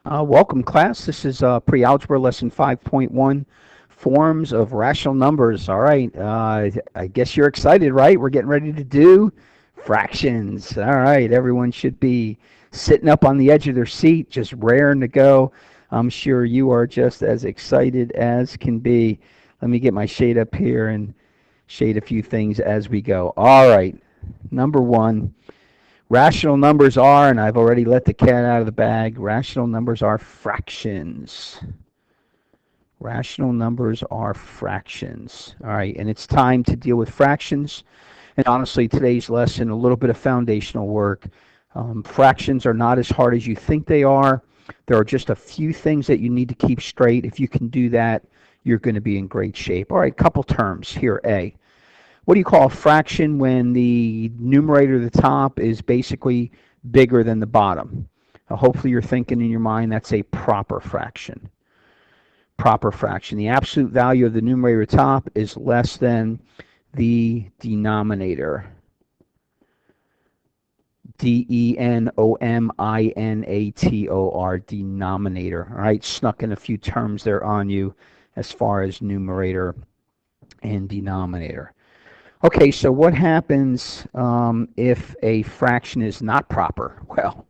Welcome, class. This is Pre-Algebra Lesson 5.1, Forms of Rational Numbers. All right, I guess you're excited, right? We're getting ready to do fractions. All right, everyone should be sitting up on the edge of their seat, just raring to go. I'm sure you are just as excited as can be. Let me get my shade up here and shade a few things as we go. All right, number one. Rational numbers are, and I've already let the cat out of the bag, rational numbers are fractions. Rational numbers are fractions. All right, and it's time to deal with fractions. And honestly, today's lesson, a little bit of foundational work. Fractions are not as hard as you think they are. There are just a few things that you need to keep straight. If you can do that, you're going to be in great shape. All right, couple terms here. A. What do you call a fraction when the numerator at the top is basically bigger than the bottom? Hopefully you're thinking in your mind that's a proper fraction. Proper fraction. The absolute value of the numerator at the top is less than the denominator. D-E-N-O-M-I-N-A-T-O-R, denominator. All right, snuck in a few terms there on you as far as numerator and denominator. Okay, so what happens if a fraction is not proper? Well,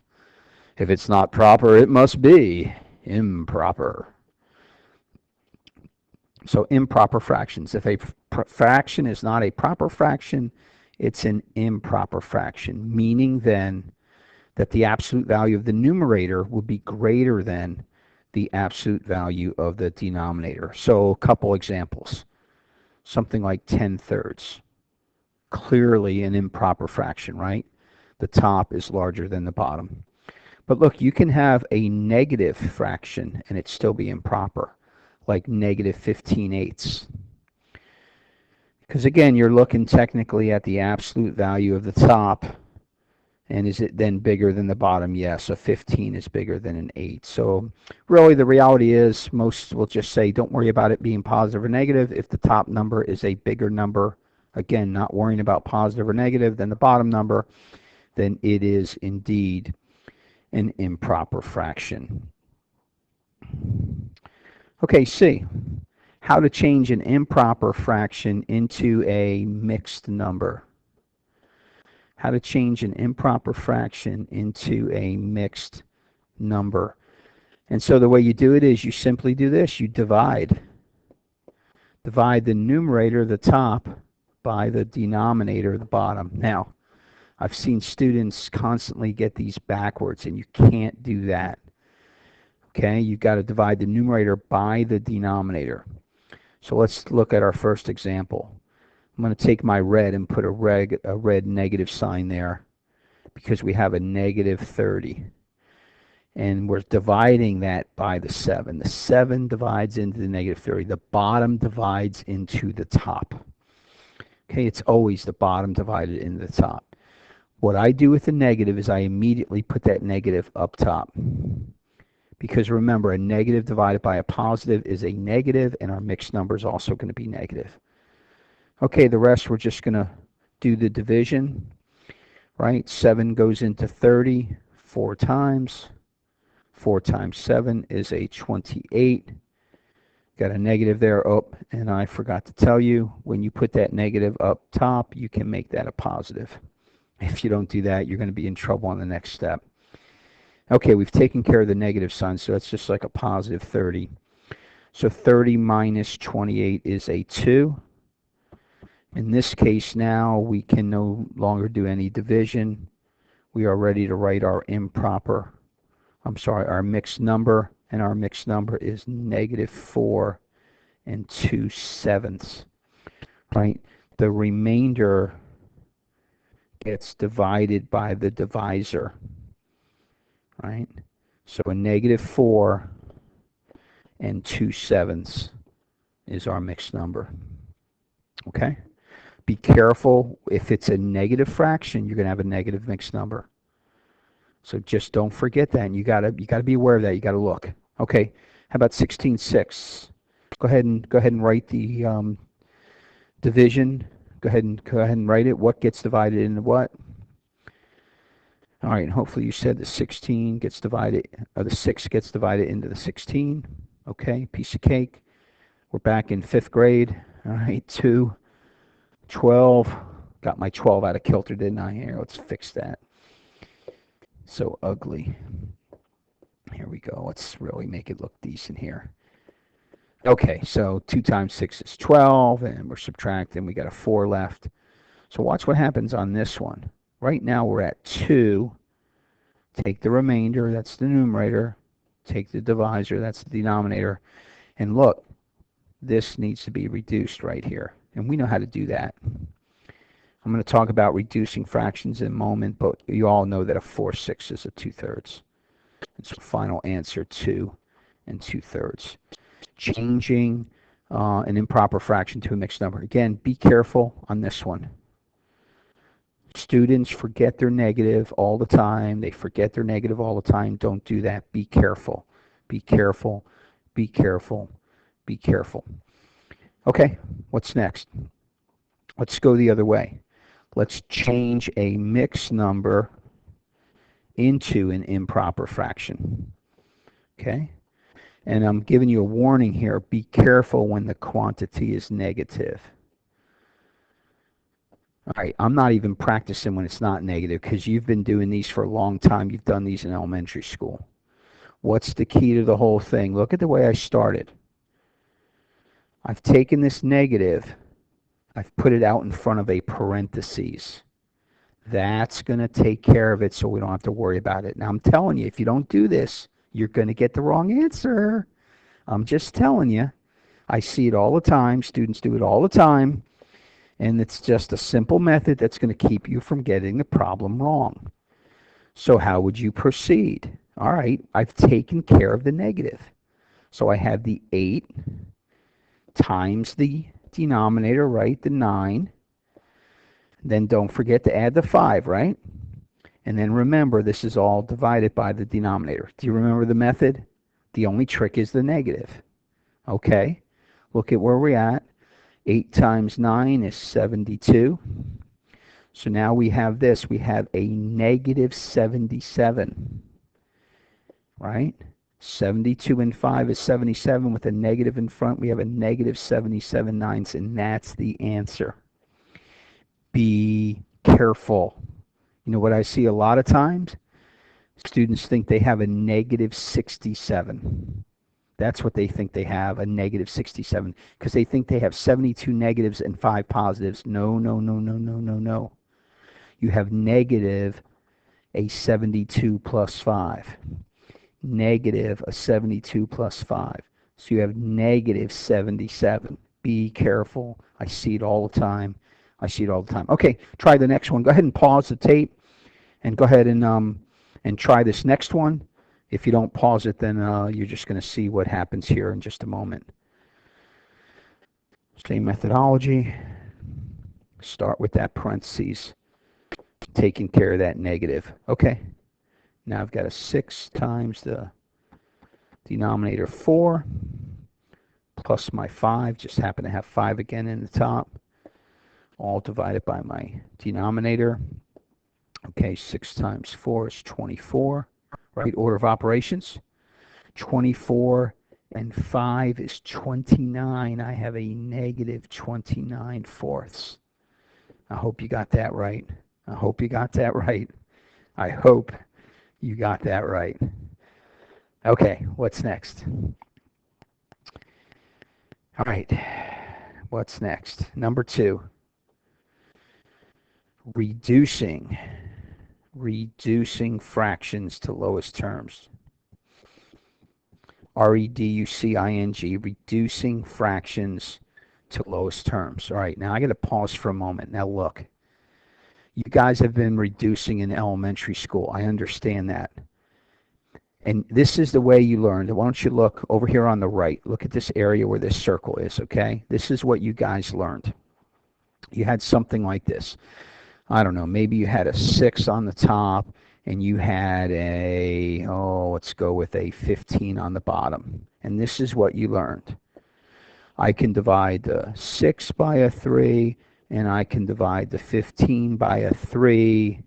if it's not proper, it must be improper. So improper fractions. If a fraction is not a proper fraction, it's an improper fraction, meaning then that the absolute value of the numerator would be greater than the absolute value of the denominator. So a couple examples. Something like 10/3. Clearly an improper fraction, right? The top is larger than the bottom. But look, you can have a negative fraction and it still be improper, like negative 15/8. Because again, you're looking technically at the absolute value of the top, and is it then bigger than the bottom? Yes, a 15 is bigger than an 8. So really the reality is most will just say don't worry about it being positive or negative. If the top number is a bigger number, again, not worrying about positive or negative than the bottom number, then it is indeed an improper fraction. Okay, C. How to change an improper fraction into a mixed number. How to change an improper fraction into a mixed number. And so the way you do it is you simply do this. You divide. Divide the numerator, the top, by the denominator, the bottom. Now, I've seen students constantly get these backwards, and you can't do that. Okay, you've got to divide the numerator by the denominator. So let's look at our first example. I'm going to take my red and put a red negative sign there because we have a negative 30. And we're dividing that by the 7. The 7 divides into the negative 30. The bottom divides into the top. Okay, it's always the bottom divided into the top. What I do with the negative is I immediately put that negative up top. Because remember, a negative divided by a positive is a negative, and our mixed number is also going to be negative. Okay, the rest we're just going to do the division, right? 7 goes into 30 4 times. 4 times 7 is a 28. Got a negative there. Oh, and I forgot to tell you, when you put that negative up top, you can make that a positive. If you don't do that, you're going to be in trouble on the next step. Okay, we've taken care of the negative sign, so that's just like a positive 30. So 30 minus 28 is a 2. In this case now, we can no longer do any division. We are ready to write our our mixed number, and our mixed number is negative 4 and 2/7, right? The remainder gets divided by the divisor, right? So a negative 4 and 2/7 is our mixed number, okay? Be careful, if it's a negative fraction, you're going to have a negative mixed number. So just don't forget that, and you gotta be aware of that. You gotta look. Okay, how about 16/6? Go ahead and write the division. Go ahead and write it. What gets divided into what? All right, and hopefully you said the 16 gets divided, or the 6 gets divided into the 16. Okay, piece of cake. We're back in 5th grade. All right, 2, 12. Got my 12 out of kilter, didn't I? Here, let's fix that. So ugly. Here we go. Let's really make it look decent here. Okay, so 2 times 6 is 12, and we're subtracting. We got a 4 left. So watch what happens on this one. Right now we're at 2. Take the remainder, that's the numerator. Take the divisor, that's the denominator. And look, this needs to be reduced right here. And we know how to do that. I'm going to talk about reducing fractions in a moment, but you all know that a 4/6 is a 2/3. And so final answer, 2 and 2/3. Changing an improper fraction to a mixed number. Again, be careful on this one. Students forget their negative all the time. They forget their negative all the time. Don't do that. Be careful. Be careful. Be careful. Be careful. Okay, what's next? Let's go the other way. Let's change a mixed number into an improper fraction. Okay? And I'm giving you a warning here. Be careful when the quantity is negative. All right, I'm not even practicing when it's not negative because you've been doing these for a long time. You've done these in elementary school. What's the key to the whole thing? Look at the way I started. I've taken this negative, I've put it out in front of a parentheses. That's going to take care of it so we don't have to worry about it. Now, I'm telling you, if you don't do this, you're going to get the wrong answer. I'm just telling you. I see it all the time. Students do it all the time. And it's just a simple method that's going to keep you from getting the problem wrong. So how would you proceed? All right, I've taken care of the negative. So I have the 8 times the denominator, right, the 9. Then don't forget to add the 5, right? And then remember, this is all divided by the denominator. Do you remember the method? The only trick is the negative. Okay, look at where we're at. 8 times 9 is 72. So now we have this. We have a negative 77, right? 72 and 5 is 77. With a negative in front, we have a negative 77/9, and that's the answer. Be careful. You know what I see a lot of times? Students think they have a negative 67. That's what they think they have, a negative 67, because they think they have 72 negatives and 5 positives. No, no, no, no, no, no, no. You have negative a 72 plus 5. Negative a 72 plus 5. So you have negative 77. Be careful. I see it all the time. I see it all the time. Okay, try the next one. Go ahead and pause the tape and go ahead and try this next one. If you don't pause it, then you're just going to see what happens here in just a moment. Same methodology. Start with that parentheses, taking care of that negative. Okay, now I've got a 6 times the denominator 4 plus my 5. Just happen to have 5 again in the top. All divided by my denominator. Okay, 6 times 4 is 24. Right, order of operations. 24 and 5 is 29. I have a negative 29/4. I hope you got that right. I hope you got that right. I hope you got that right. Okay, what's next? All right, what's next? Number 2. Reducing fractions to lowest terms. reducing, reducing fractions to lowest terms. All right, now I got to pause for a moment. Now look, you guys have been reducing in elementary school. I understand that. And this is the way you learned. Why don't you look over here on the right? Look at this area where this circle is, okay? This is what you guys learned. You had something like this. I don't know, maybe you had a 6 on the top and you had a, let's go with a 15 on the bottom. And this is what you learned. I can divide the 6 by a 3, and I can divide the 15 by a 3,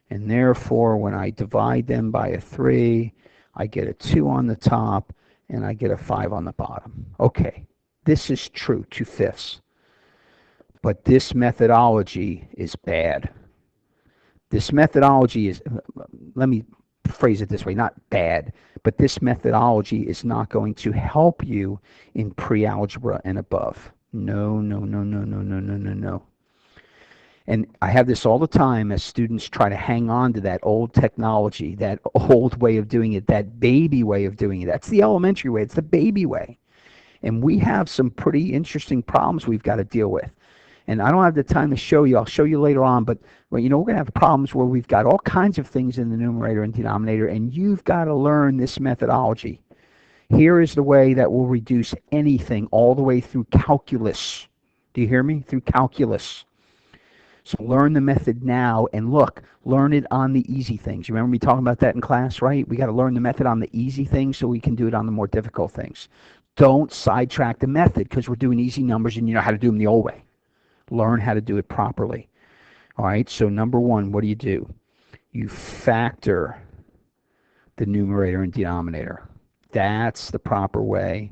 And therefore, when I divide them by a 3, I get a 2 on the top, and I get a 5 on the bottom. Okay, this is true, 2/5. But this methodology is bad. This methodology is, let me phrase it this way, not bad, but this methodology is not going to help you in pre-algebra and above. No, no, no, no, no, no, no, no, no. And I have this all the time as students try to hang on to that old technology, that old way of doing it, that baby way of doing it. That's the elementary way. It's the baby way. And we have some pretty interesting problems we've got to deal with. And I don't have the time to show you. I'll show you later on. But well, we're going to have problems where we've got all kinds of things in the numerator and denominator, and you've got to learn this methodology. Here is the way that will reduce anything all the way through calculus. Do you hear me? Through calculus. So learn the method now, and look, learn it on the easy things. You remember me talking about that in class, right? We got to learn the method on the easy things so we can do it on the more difficult things. Don't sidetrack the method because we're doing easy numbers and you know how to do them the old way. Learn how to do it properly. All right, so number one, what do? You factor the numerator and denominator. That's the proper way.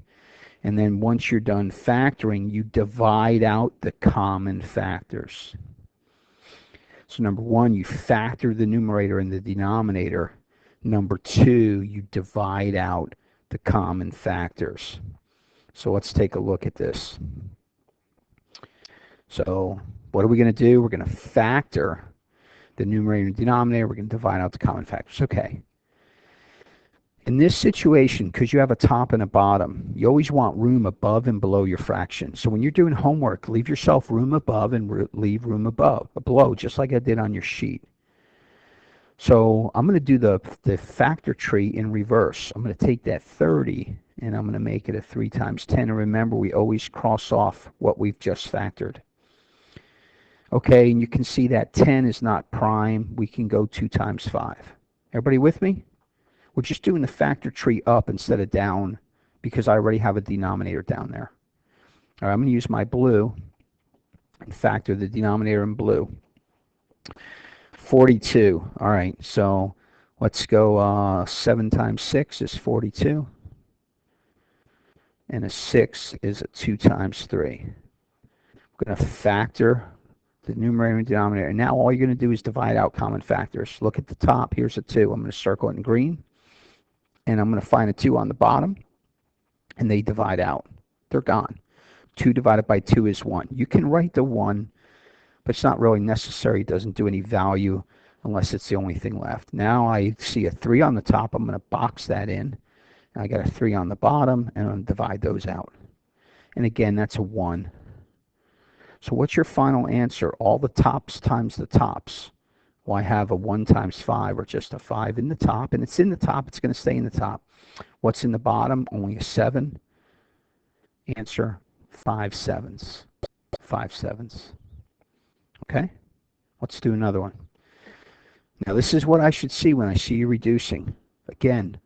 And then once you're done factoring, you divide out the common factors. So number one, you factor the numerator and the denominator. Number two, you divide out the common factors. So let's take a look at this. So what are we going to do? We're going to factor the numerator and denominator. We're going to divide out the common factors. Okay. In this situation, because you have a top and a bottom, you always want room above and below your fraction. So when you're doing homework, leave yourself room above and leave room below, just like I did on your sheet. So I'm going to do the factor tree in reverse. I'm going to take that 30 and I'm going to make it a 3 times 10. And remember, we always cross off what we've just factored. Okay, and you can see that 10 is not prime. We can go 2 times 5. Everybody with me? We're just doing the factor tree up instead of down because I already have a denominator down there. All right, I'm going to use my blue and factor the denominator in blue. 42. All right, so let's go 7 times 6 is 42. And a 6 is a 2 times 3. I'm going to factor the numerator and denominator. And now all you're going to do is divide out common factors. Look at the top. Here's a 2. I'm going to circle it in green. And I'm going to find a 2 on the bottom, and they divide out. They're gone. 2 divided by 2 is 1. You can write the 1, but it's not really necessary. It doesn't do any value unless it's the only thing left. Now I see a 3 on the top. I'm going to box that in. I got a 3 on the bottom, and I'm going to divide those out. And again, that's a 1. So what's your final answer? All the tops times the tops. Well, I have a 1 times 5, or just a 5 in the top, and it's in the top. It's going to stay in the top. What's in the bottom? Only a 7. Answer, 5 sevens. 5 sevens. Okay? Let's do another one. Now, this is what I should see when I see you reducing. Again,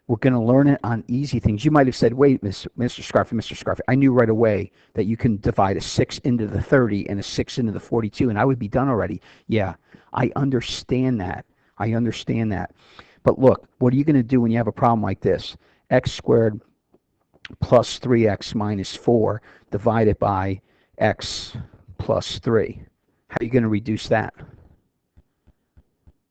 we're going to learn it on easy things. You might have said, wait, Mr. Scarfi, I knew right away that you can divide a 6 into the 30 and a 6 into the 42, and I would be done already. Yeah, I understand that. I understand that. But look, what are you going to do when you have a problem like this? X squared plus 3x minus 4 divided by x plus 3. How are you going to reduce that?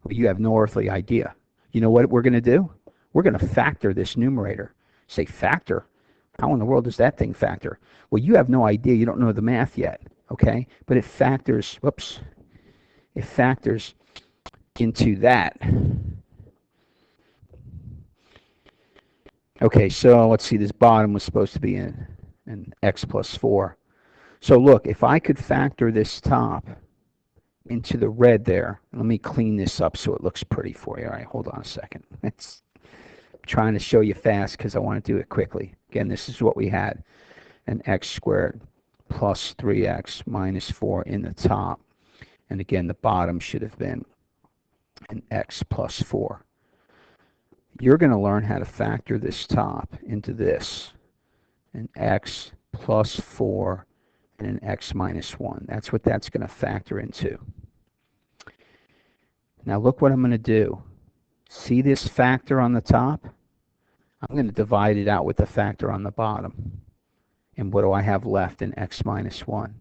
Well, you have no earthly idea. You know what we're going to do? We're going to factor this numerator. Say, factor? How in the world does that thing factor? Well, you have no idea. You don't know the math yet, okay? But it factors, whoops, it factors into that. Okay, so let's see, this bottom was supposed to be an x plus 4. So look, if I could factor this top into the red there, let me clean this up so it looks pretty for you. All right, hold on a second. I'm trying to show you fast because I want to do it quickly. Again, this is what we had. An x squared plus 3x minus 4 in the top. And again, the bottom should have been an x plus 4. You're going to learn how to factor this top into this. An x plus 4 and an x minus 1. That's what that's going to factor into. Now look what I'm going to do. See this factor on the top? I'm going to divide it out with the factor on the bottom. And what do I have left in x minus 1?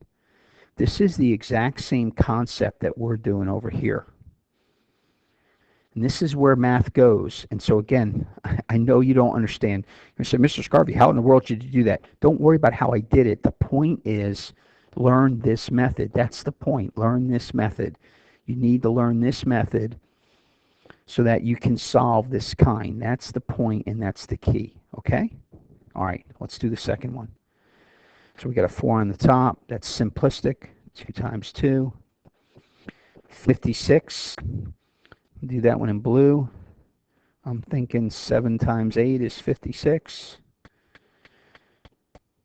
This is the exact same concept that we're doing over here. And this is where math goes. And so again, I know you don't understand. You say, Mr. Scarfi, how in the world did you do that? Don't worry about how I did it. The point is, learn this method. That's the point. Learn this method. You need to learn this method so that you can solve this kind. That's the point, and that's the key. Okay? All right, let's do the second one. So we got a 4 on the top. That's simplistic. 2 times 2. 56. Do that one in blue. I'm thinking 7 times 8 is 56.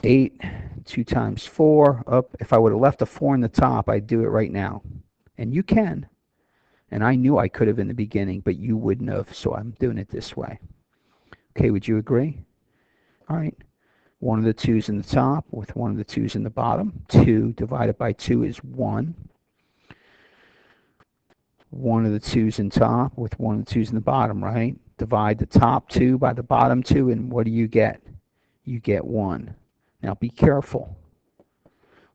8, 2 times 4. Up. If I would have left a 4 in the top, I'd do it right now. And you can. And I knew I could have in the beginning, but you wouldn't have, so I'm doing it this way. Okay, would you agree? All right. One of the 2's in the top with one of the 2's in the bottom. 2 divided by 2 is 1. One of the 2's in top with one of the 2's in the bottom, right? Divide the top 2 by the bottom 2, and what do you get? You get 1. Now be careful.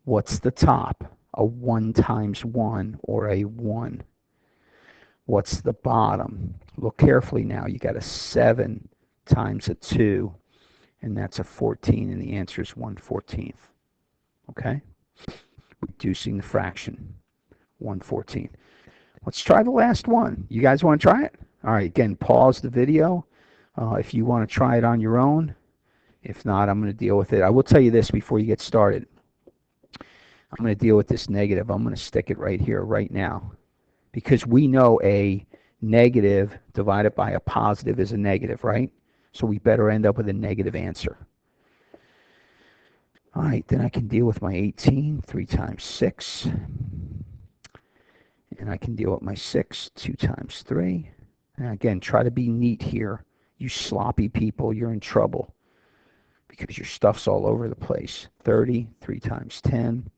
What's the top? A 1 times 1 or a 1. What's the bottom? Look carefully now. You got a 7 times a 2, and that's a 14, and the answer is 1/14. Okay? Reducing the fraction, 1/14. Let's try the last one. You guys want to try it? All right, again, pause the video if you want to try it on your own. If not, I'm going to deal with it. I will tell you this before you get started. I'm going to deal with this negative. I'm going to stick it right here, right now. Because we know a negative divided by a positive is a negative, right? So we better end up with a negative answer. All right, then I can deal with my 18, 3 times 6. And I can deal with my 6, 2 times 3. And again, try to be neat here. You sloppy people, you're in trouble because your stuff's all over the place. 30, 3 times 10.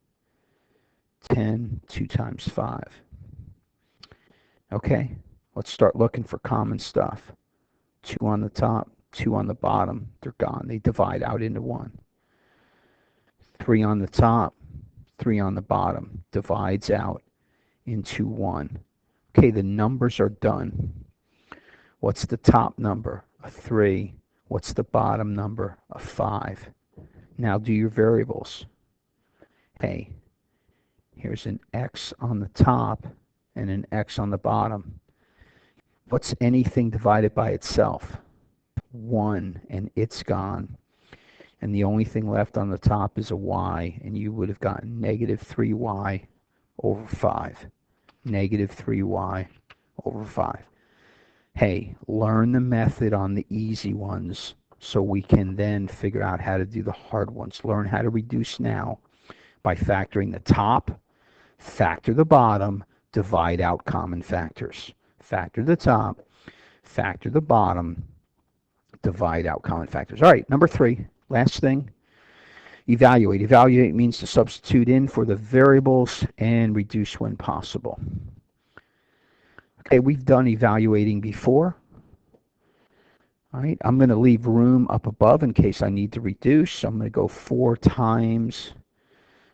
10, 2 times 5. Okay, let's start looking for common stuff. 2 on the top, 2 on the bottom. They're gone. They divide out into 1. 3 on the top, 3 on the bottom. Divides out into 1. Okay, the numbers are done. What's the top number? A 3. What's the bottom number? A 5. Now do your variables. Hey, here's an x on the top and an x on the bottom. What's anything divided by itself? 1, and it's gone. And the only thing left on the top is a y, and you would have gotten negative 3y over 5. Negative 3y over 5. Hey, learn the method on the easy ones so we can then figure out how to do the hard ones. Learn how to reduce now by factoring the top, factor the bottom, divide out common factors. Factor the top, factor the bottom, divide out common factors. All right, number 3, last thing. Evaluate. Evaluate means to substitute in for the variables and reduce when possible. Okay, we've done evaluating before. All right, I'm going to leave room up above in case I need to reduce. So I'm going to go 4 times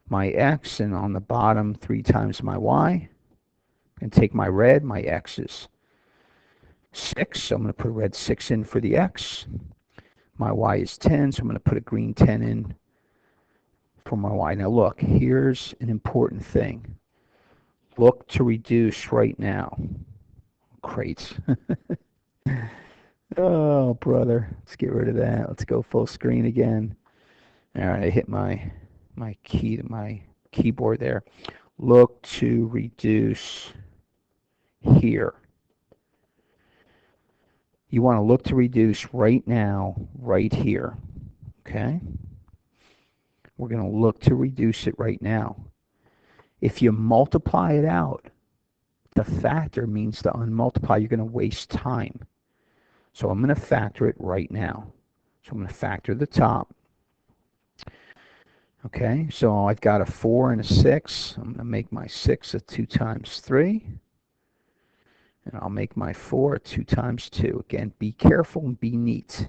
my x, and on the bottom 3 times my y. And take my red, my x is 6, so I'm going to put a red 6 in for the x. My y is 10, so I'm going to put a green 10 in for my y. Now look, here's an important thing. Look to reduce right now. Great. Oh, brother. Let's get rid of that. Let's go full screen again. All right, I hit my key to my keyboard there. Look to reduce here. You want to look to reduce right now, right here. Okay? We're going to look to reduce it right now. If you multiply it out, the factor means to unmultiply. You're going to waste time. So I'm going to factor it right now. So I'm going to factor the top. Okay, so I've got a 4 and a 6. I'm going to make my 6 a 2 times 3. And I'll make my 4 2 times 2. Again, be careful and be neat.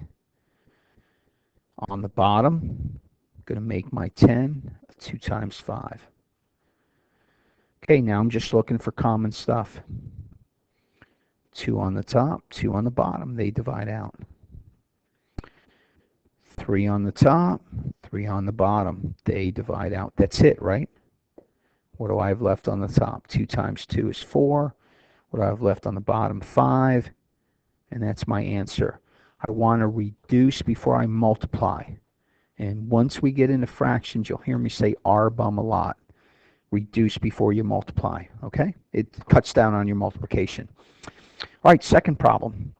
On the bottom, I'm going to make my 10 2 times 5. Okay, now I'm just looking for common stuff. 2 on the top, 2 on the bottom. They divide out. 3 on the top, 3 on the bottom. They divide out. That's it, right? What do I have left on the top? 2 times 2 is 4. What do I have left on the bottom? 5. And that's my answer. I want to reduce before I multiply. And once we get into fractions, you'll hear me say R-bum a lot. Reduce before you multiply, okay? It cuts down on your multiplication. All right, second problem.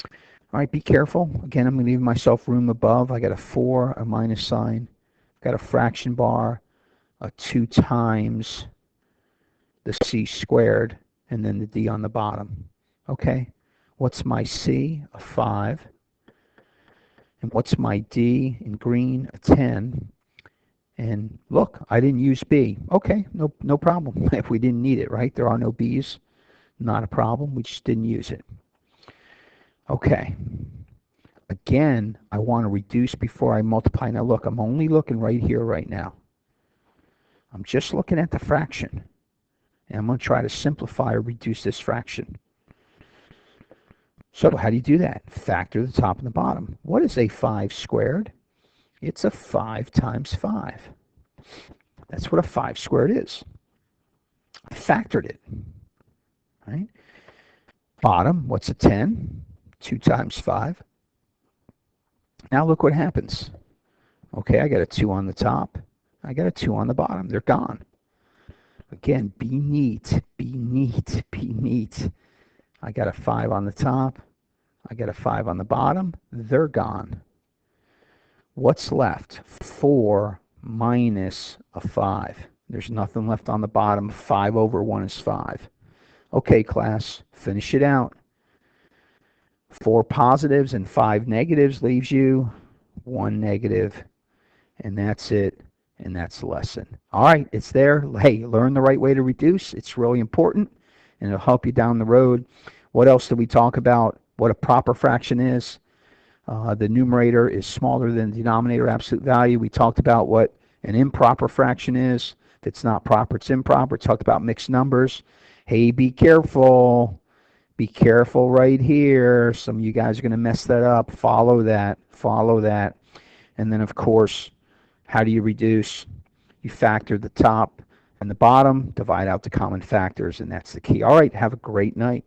All right, be careful. Again, I'm going to leave myself room above. I got a 4, a minus sign. I've got a fraction bar, a 2 times the c squared, and then the d on the bottom. Okay, what's my c? A 5. And what's my d in green? A 10. And look, I didn't use b. Okay, no problem. If we didn't need it, right? There are no b's. Not a problem. We just didn't use it. Okay. Again, I want to reduce before I multiply. Now look, I'm only looking right here right now. I'm just looking at the fraction. And I'm going to try to simplify or reduce this fraction. So how do you do that? Factor the top and the bottom. What is a 5 squared? It's a 5 times 5. That's what a 5 squared is. I factored it. Right? Bottom, what's a 10? 2 times 5. Now look what happens. Okay, I got a 2 on the top. I got a 2 on the bottom. They're gone. Again, be neat, be neat, be neat. I got a 5 on the top. I got a 5 on the bottom. They're gone. What's left? 4 minus a 5. There's nothing left on the bottom. 5 over 1 is 5. Okay, class, finish it out. 4 positives and 5 negatives leaves you 1 negative, and that's it, and that's the lesson. All right, it's there. Hey, learn the right way to reduce. It's really important, and it'll help you down the road. What else did we talk about? What a proper fraction is. The numerator is smaller than the denominator absolute value. We talked about what an improper fraction is. If it's not proper, it's improper. We talked about mixed numbers. Hey, be careful. Be careful right here. Some of you guys are going to mess that up. Follow that. Follow that. And then, of course, how do you reduce? You factor the top and the bottom, divide out the common factors, and that's the key. All right, have a great night.